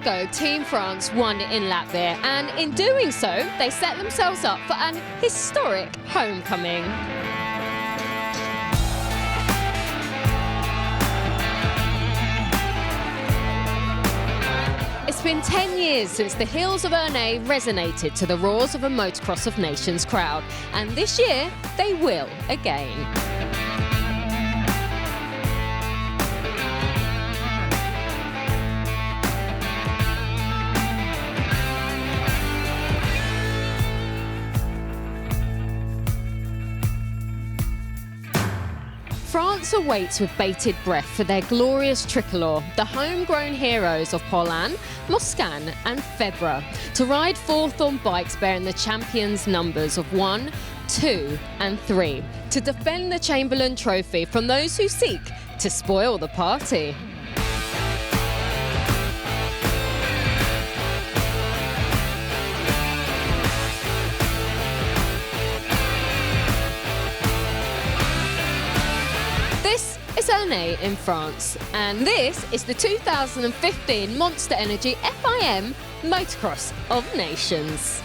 ago, Team France won in Latvia, and in doing so, they set themselves up for an historic homecoming. It's been 10 years since the hills of Ernée resonated to the roars of a Motocross of Nations crowd, and this year they will again. France awaits with bated breath for their glorious tricolour, the homegrown heroes of Poland, MXoN and Febvre, to ride forth on bikes bearing the champions' numbers of 1, 2 and 3, to defend the Chamberlain Trophy from those who seek to spoil the party. This is Ernée in France, and this is the 2015 Monster Energy FIM Motocross of Nations.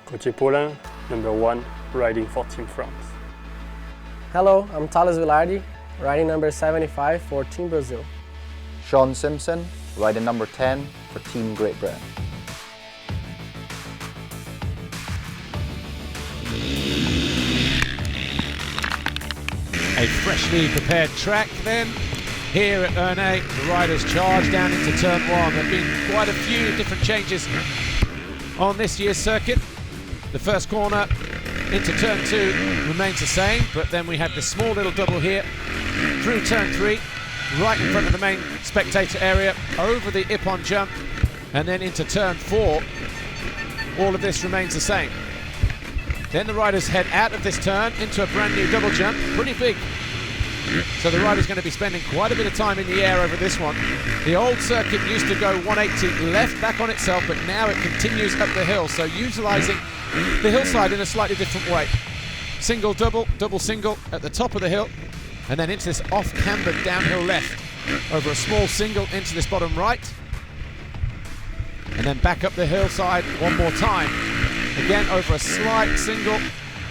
Coach Poland, number 1, riding for Team France. Hello, I'm Thales Villardi, riding number 75 for Team Brazil. Sean Simpson, riding number 10 for Team Great Britain. A freshly prepared track then. Here at Ernée, the riders charge down into turn 1. There have been quite a few different changes on this year's circuit. The first corner into turn 2 remains the same, but then we have this small little double here through turn 3, right in front of the main spectator area, over the Ippon jump, and then into turn 4. All of this remains the same. Then the riders head out of this turn into a brand new double jump, pretty big. So the rider's going to be spending quite a bit of time in the air over this one. The old circuit used to go 180 left back on itself, but now it continues up the hill, so utilising the hillside in a slightly different way. Single, double, double, single at the top of the hill, and then into this off-cambered downhill left, over a small single into this bottom right, and then back up the hillside one more time. Again over a slight single,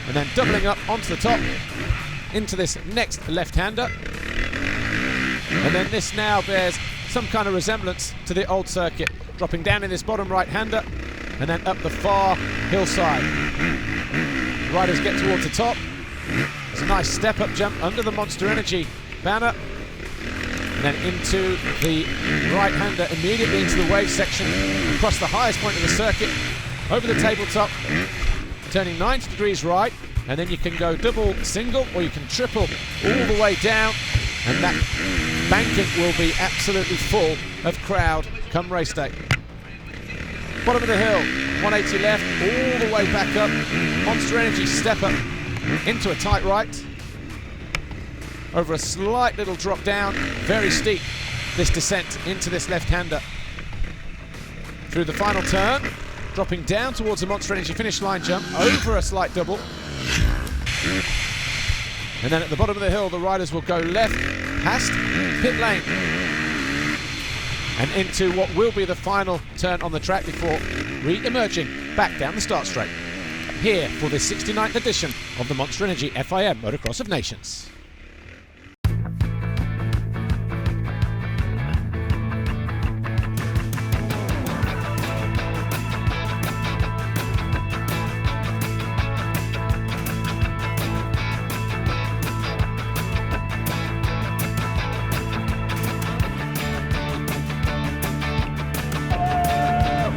and then doubling up onto the top, into this next left-hander. And then this now bears some kind of resemblance to the old circuit, dropping down in this bottom right-hander, and then up the far hillside. Riders get towards the top. There's a nice step-up jump under the Monster Energy banner, and then into the right-hander, immediately into the wave section, across the highest point of the circuit, over the tabletop, turning 90 degrees right, and then you can go double, single, or you can triple all the way down, and that banking will be absolutely full of crowd come race day. Bottom of the hill, 180 left, all the way back up. Monster Energy step up into a tight right, over a slight little drop down, very steep, this descent into this left-hander. Through the final turn, dropping down towards the Monster Energy finish line jump, over a slight double. And then at the bottom of the hill, the riders will go left past pit lane and into what will be the final turn on the track before re-emerging back down the start straight. Here for the 69th edition of the Monster Energy FIM Motocross of Nations.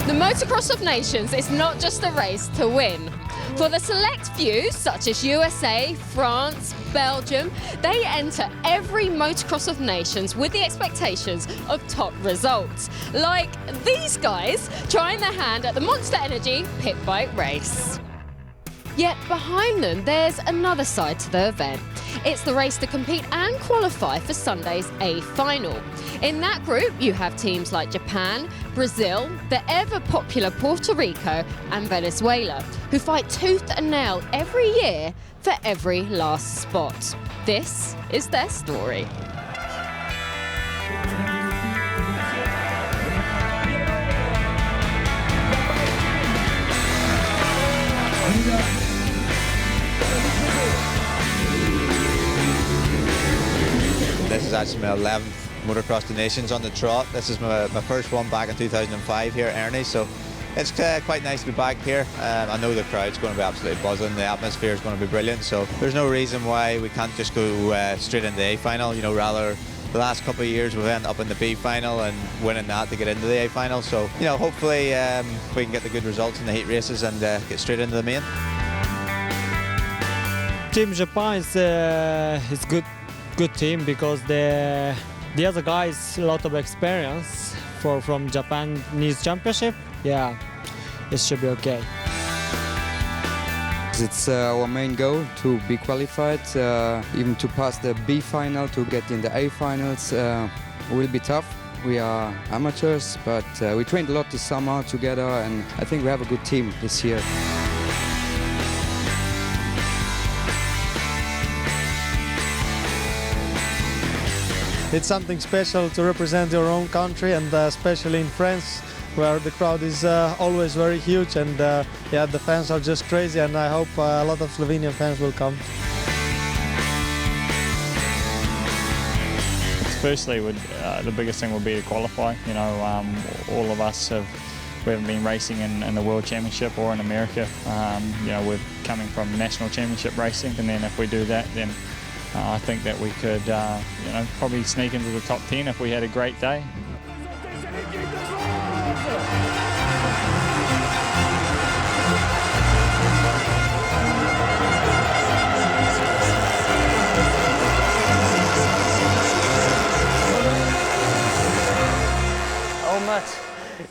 The Motocross of Nations is not just a race to win. For the select few, such as USA, France, Belgium, they enter every Motocross of Nations with the expectations of top results, like these guys trying their hand at the Monster Energy pit bike race. Yet behind them, there's another side to the event. It's the race to compete and qualify for Sunday's A final. In that group, you have teams like Japan, Brazil, the ever-popular Puerto Rico and Venezuela, who fight tooth and nail every year for every last spot. This is their story. This is actually my 11th Motocross of Nations on the trot. This is my first one back in 2005 here at Ernée, so it's quite nice to be back here. I know the crowd's going to be absolutely buzzing, the atmosphere is going to be brilliant, so there's no reason why we can't just go straight into the A final. You know, rather the last couple of years we've ended up in the B final and winning that to get into the A final, so you know, hopefully we can get the good results in the heat races and get straight into the main. Team Japan is good team because the other guys a lot of experience from Japanese championship. Yeah, it should be okay. It's our main goal to be qualified, even to pass the B final, to get in the A finals. Will be tough. We are amateurs, but we trained a lot this summer together, and I think we have a good team this year. It's something special to represent your own country, and especially in France, where the crowd is always very huge, and yeah, the fans are just crazy, and I hope a lot of Slovenian fans will come. Firstly, the biggest thing would be to qualify. You know, all of us we haven't been racing in the World Championship or in America. You know, we're coming from national championship racing, and then if we do that, then I think that we could, you know, probably sneak into the top 10 if we had a great day. How much?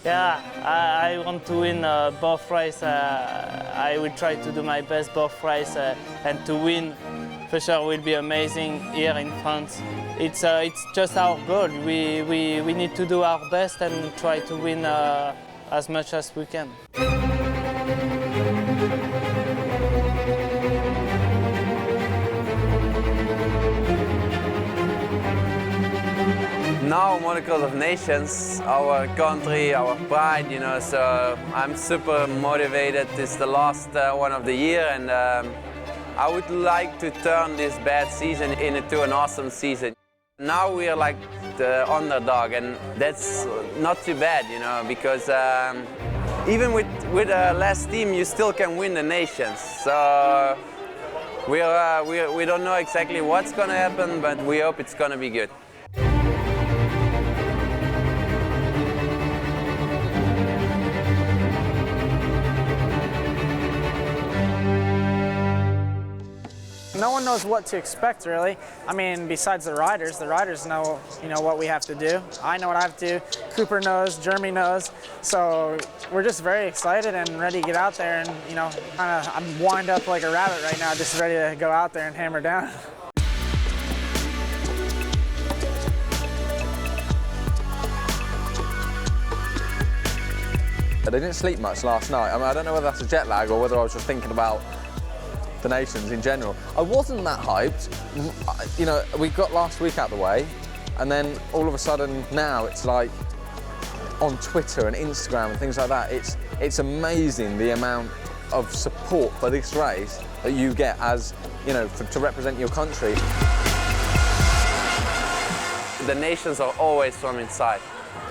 Yeah, I want to win both races. I will try to do my best both races and to win. For sure will be amazing here in France. It's just our goal. We need to do our best and try to win as much as we can. Now Motocross of Nations, our country, our pride, you know, so I'm super motivated. It's the last one of the year, and I would like to turn this bad season into an awesome season. Now we are like the underdog, and that's not too bad, you know, because even with a less team, you still can win the nations. So we don't know exactly what's going to happen, but we hope it's going to be good. No one knows what to expect, really. I mean, besides the riders know, you know, what we have to do. I know what I have to do. Cooper knows, Jeremy knows. So we're just very excited and ready to get out there. And, you know, I'm wind up like a rabbit right now, just ready to go out there and hammer down. I didn't sleep much last night. I mean, I don't know whether that's a jet lag or whether I was just thinking about the nations in general. I wasn't that hyped. You know, we got last week out the way, and then all of a sudden now it's like on Twitter and Instagram and things like that. It's amazing the amount of support for this race that you get as, you know, to represent your country. The nations are always from inside,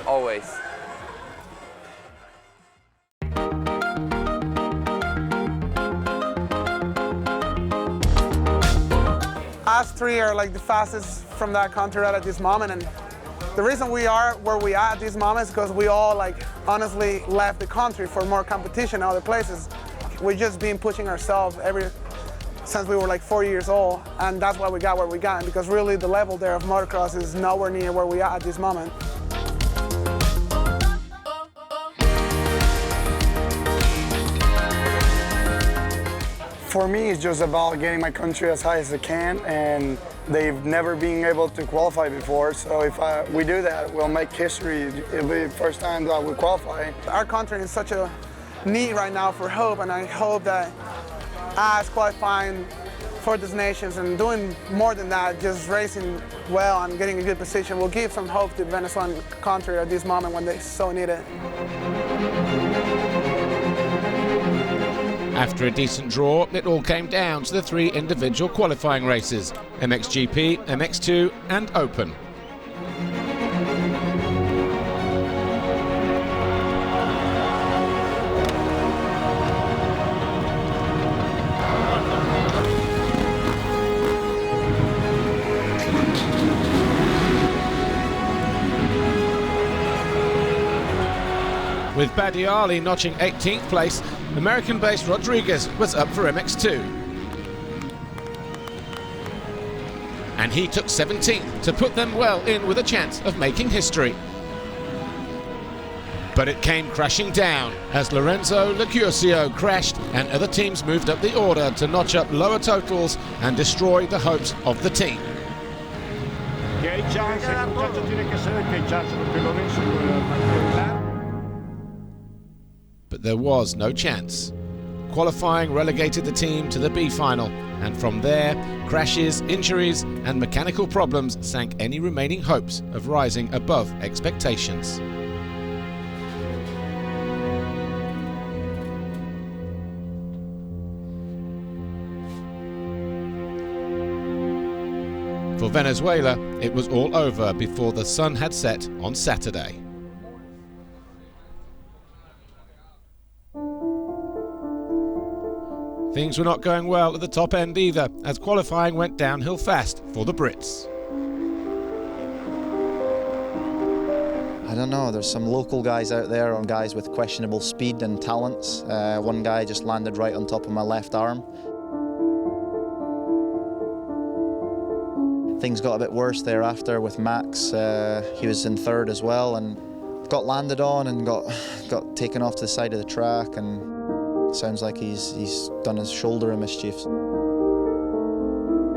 always. Us three are like the fastest from that country right at this moment, and the reason we are where we are at this moment is because we all like honestly left the country for more competition in other places. We've just been pushing ourselves since we were like 4 years old, and that's why we got where we got, because really the level there of motocross is nowhere near where we are at this moment. For me, it's just about getting my country as high as I can, and they've never been able to qualify before, so if we do that, we'll make history. It'll be the first time that we qualify. Our country is such a need right now for hope, and I hope that us qualifying for these nations and doing more than that, just racing well and getting a good position will give some hope to Venezuelan country at this moment when they so need it. After a decent draw, it all came down to the 3 individual qualifying races, MXGP, MX2 and Open. With Badiali notching 18th place, American-based Rodriguez was up for MX2. And he took 17th to put them well in with a chance of making history. But it came crashing down as Lorenzo Lecurcio crashed and other teams moved up the order to notch up lower totals and destroy the hopes of the team. But there was no chance. Qualifying relegated the team to the B final, and from there, crashes, injuries and mechanical problems sank any remaining hopes of rising above expectations. For Venezuela, it was all over before the sun had set on Saturday. Things were not going well at the top end either, as qualifying went downhill fast for the Brits. I don't know, there's some local guys out there, or guys with questionable speed and talents. One guy just landed right on top of my left arm. Things got a bit worse thereafter with Max. He was in third as well and got landed on and got taken off to the side of the track, and sounds like he's done his shoulder a mischief.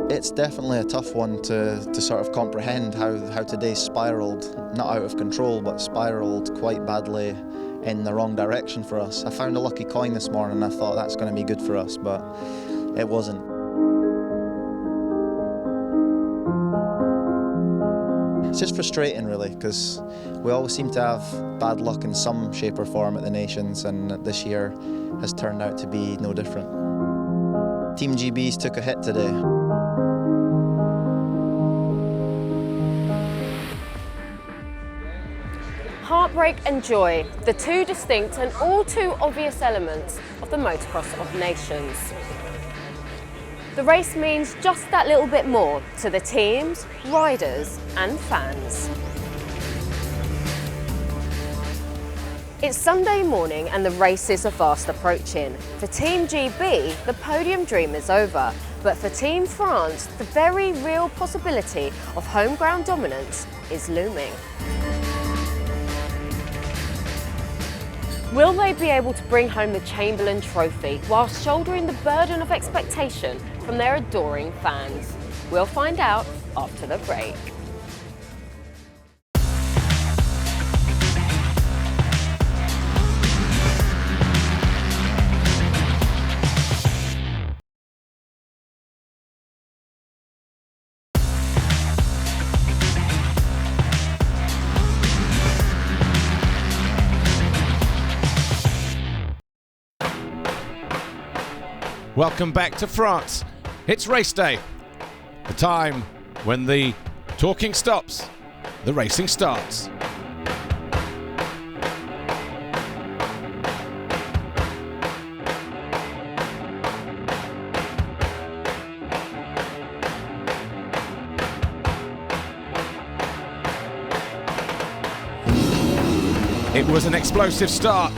It's definitely a tough one to sort of comprehend how today spiraled, not out of control, but spiraled quite badly in the wrong direction for us. I found a lucky coin this morning and I thought that's going to be good for us, but it wasn't. It's just frustrating really, because we always seem to have bad luck in some shape or form at the Nations, and this year has turned out to be no different. Team GBs took a hit today. Heartbreak and joy, the two distinct and all too obvious elements of the Motocross of Nations. The race means just that little bit more to the teams, riders and fans. It's Sunday morning and the races are fast approaching. For Team GB, the podium dream is over, but for Team France, the very real possibility of home ground dominance is looming. Will they be able to bring home the Chamberlain Trophy whilst shouldering the burden of expectation from their adoring fans? We'll find out after the break. Welcome back to France. It's race day. The time when the talking stops, the racing starts. It was an explosive start.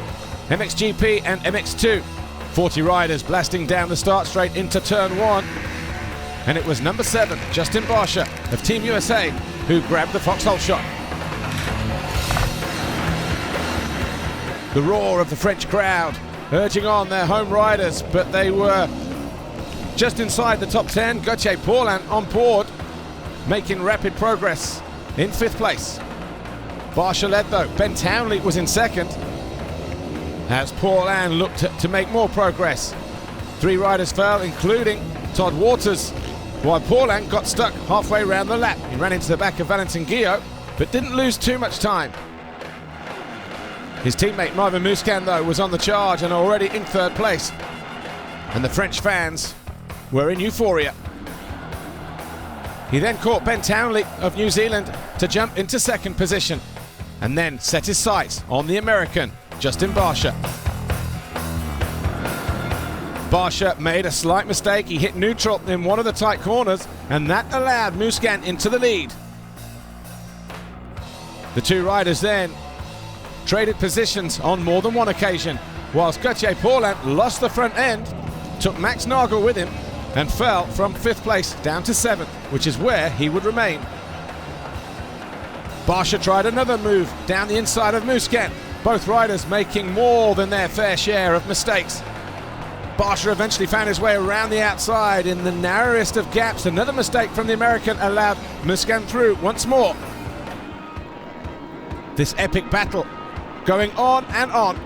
MXGP and MX2. 40 riders blasting down the start straight into turn 1. And it was number 7, Justin Barcia of Team USA, who grabbed the foxhole shot. The roar of the French crowd urging on their home riders, but they were just inside the top 10. Gauthier Paulin on board, making rapid progress in 5th place. Barcia led though. Ben Townley was in 2nd, as Paulin looked to make more progress. 3 riders fell, including Todd Waters, while Paulin got stuck halfway around the lap. He ran into the back of Valentin Guillot, but didn't lose too much time. His teammate Marvin Musquin, though, was on the charge and already in 3rd place. And the French fans were in euphoria. He then caught Ben Townley of New Zealand to jump into 2nd position, and then set his sights on the American, Justin Barcia. Barcia made a slight mistake. He hit neutral in one of the tight corners, and that allowed Musquin into the lead. The 2 riders then traded positions on more than one occasion, whilst Gauthier Paulin lost the front end, took Max Nagel with him, and fell from 5th place down to 7th, which is where he would remain. Barcia tried another move down the inside of Musquin, both riders making more than their fair share of mistakes. Barcia eventually found his way around the outside in the narrowest of gaps. Another mistake from the American allowed Musquin through once more. This epic battle going on and on.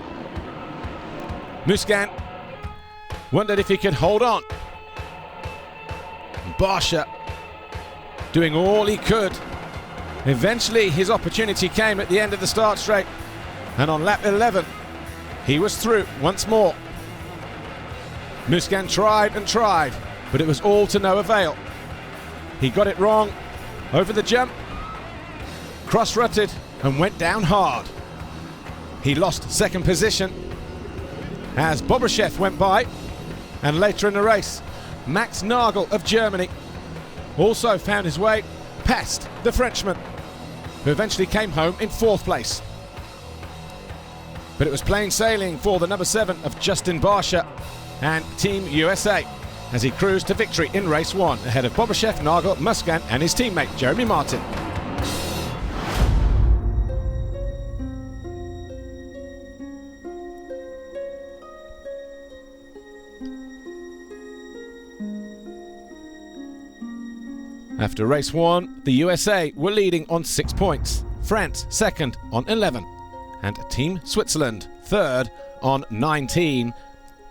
Musquin wondered if he could hold on. Barcia doing all he could. Eventually his opportunity came at the end of the start straight, and on lap 11 he was through once more. Musquin tried and tried, but it was all to no avail. He got it wrong over the jump, cross-rutted and went down hard. He lost 2nd position as Bobryshev went by, and later in the race Max Nagel of Germany also found his way past the Frenchman, who eventually came home in 4th place. But it was plain sailing for the number 7 of Justin Barcia and Team USA as he cruised to victory in race 1 ahead of Bobryshev, Nagel, Musquin and his teammate Jeremy Martin. After race 1, the USA were leading on 6 points, France 2nd on 11, and Team Switzerland 3rd on 19.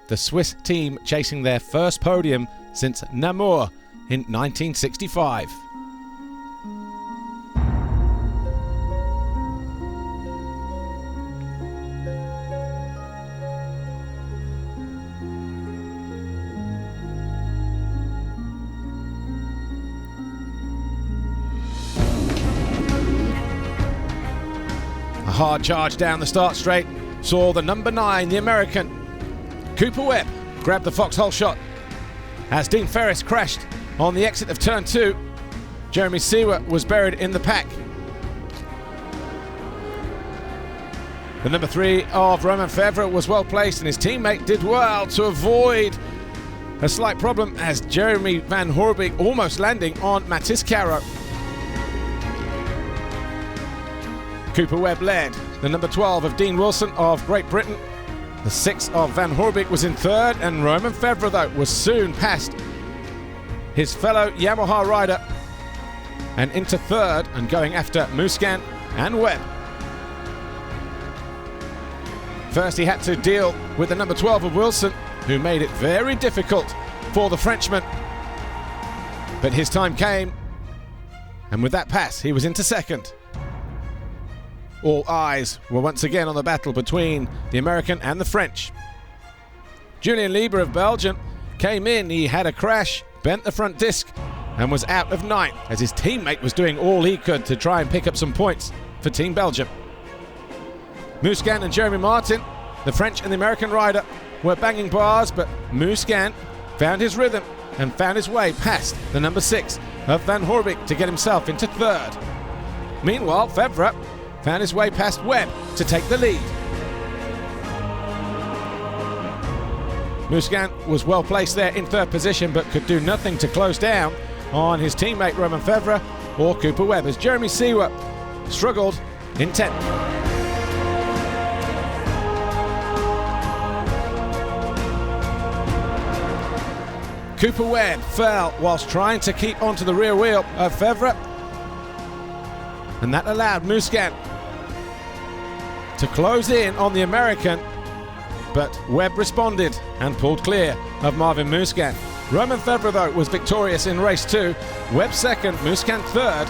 The Swiss team chasing their first podium since Namur in 1965. A hard charge down the start straight saw the number 9, the American, Cooper Webb, grab the foxhole shot as Dean Ferris crashed on the exit of turn 2. Jeremy Seewer was buried in the pack. The number 3 of Romain Fevre was well placed, and his teammate did well to avoid a slight problem as Jeremy Van Hoorbeek almost landing on Mathis Caro. Cooper Webb led. The number 12 of Dean Wilson of Great Britain. The 6 of Van Hoorbeek was in 3rd, and Romain Fevre, though, was soon past his fellow Yamaha rider and into 3rd and going after Musquin and Webb. First he had to deal with the number 12 of Wilson, who made it very difficult for the Frenchman. But his time came, and with that pass he was into 2nd. All eyes were once again on the battle between the American and the French. Julien Lieber of Belgium came in, he had a crash, bent the front disc, and was out of ninth as his teammate was doing all he could to try and pick up some points for Team Belgium. MXoN and Jeremy Martin, the French and the American rider, were banging bars, but MXoN found his rhythm and found his way past the number 6 of Van Hoorbeek to get himself into third. Meanwhile, Febvre found his way past Webb to take the lead. MXoN was well placed there in third position, but could do nothing to close down on his teammate Romain Febvre or Cooper Webb, as Jeremy Seewer struggled in 10th. Cooper Webb fell whilst trying to keep onto the rear wheel of Febvre, and that allowed MXoN to close in on the American, but Webb responded and pulled clear of Marvin MXoN. Romain Febvre, though, was victorious in race 2, Webb second, MXoN third,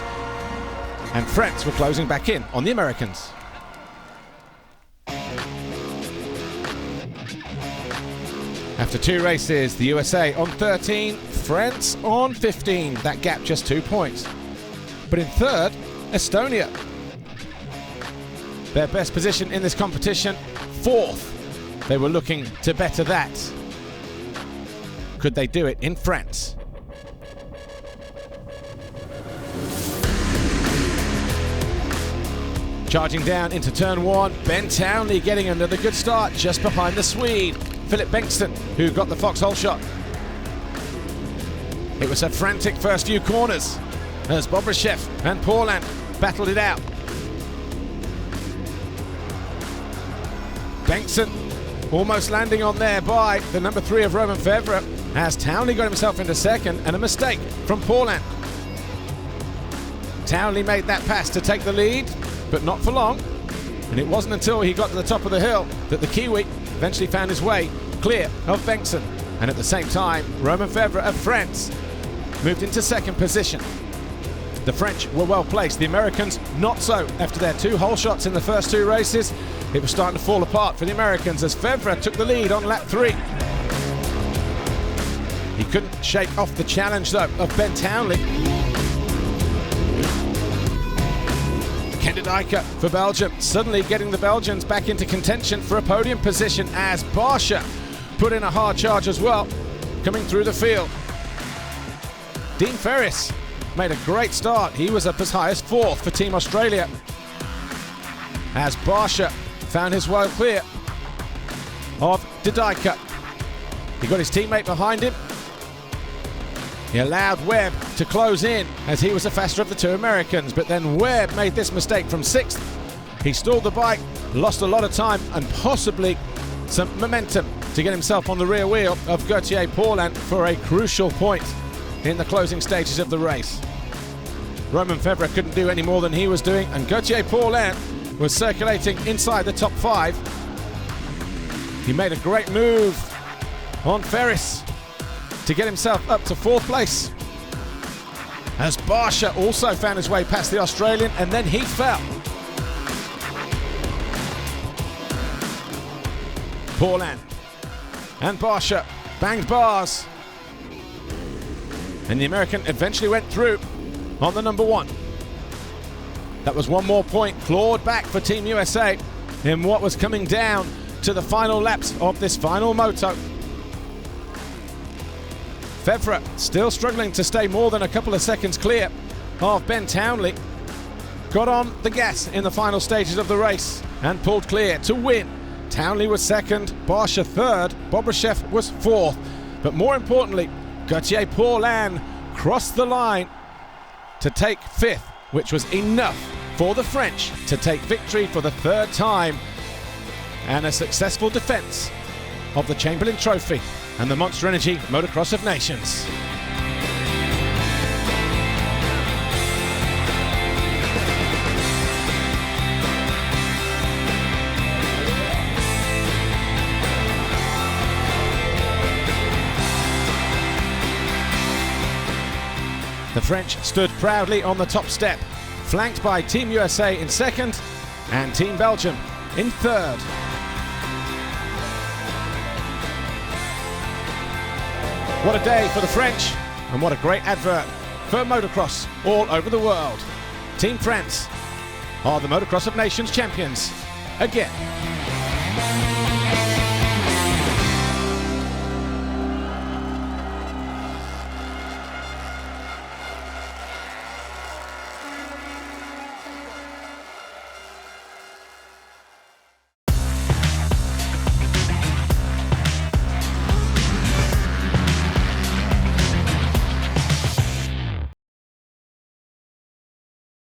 and France were closing back in on the Americans. After 2 races, the USA on 13, France on 15. That gap just 2 points. But in third, Estonia. Their best position in this competition, 4th. They were looking to better that. Could they do it in France? Charging down into turn 1, Ben Townley getting another good start just behind the Swede, Philip Bengtsson, who got the foxhole shot. It was a frantic first few corners as Bobryshev and Paulin battled it out. Bengtsson almost landing on there by the number 3 of Romain Febvre as Townley got himself into second, and a mistake from Paulin. Townley made that pass to take the lead, but not for long, and it wasn't until he got to the top of the hill that the Kiwi eventually found his way clear of Bengtsson, and at the same time Romain Febvre of France moved into second position. The French were well placed, the Americans not so. After their 2 hole shots in the first 2 races, it was starting to fall apart for the Americans as Febvre took the lead on lap 3. He couldn't shake off the challenge though of Ben Townley. Kenderdijker for Belgium, suddenly getting the Belgians back into contention for a podium position as Barsha put in a hard charge as well, coming through the field. Dean Ferris made a great start. He was up as high as 4th for Team Australia as Barsha found his way clear of de Dijker. He got his teammate behind him. He allowed Webb to close in as he was the faster of the 2 Americans, but then Webb made this mistake from 6th. He stalled the bike, lost a lot of time and possibly some momentum to get himself on the rear wheel of Gauthier Paulin for a crucial point in the closing stages of the race. Romain Febvre couldn't do any more than he was doing, and Gauthier Paulin was circulating inside the top 5. He made a great move on Ferris to get himself up to 4th place, as Barsha also found his way past the Australian, and then he fell. Paulin and Barsha banged bars, and the American eventually went through on the number 1. That was 1 more point clawed back for Team USA in what was coming down to the final laps of this final moto. Febvre still struggling to stay more than a couple of seconds clear of Ben Townley. Got on the gas in the final stages of the race and pulled clear to win. Townley was second, Barsha third, Bobryshev was 4th. But more importantly, Gauthier Paulin crossed the line to take 5th, which was enough for the French to take victory for the 3rd time and a successful defence of the Chamberlain Trophy and the Monster Energy Motocross of Nations. The French stood proudly on the top step, flanked by Team USA in 2nd and Team Belgium in 3rd. What a day for the French, and what a great advert for motocross all over the world. Team France are the Motocross of Nations champions again.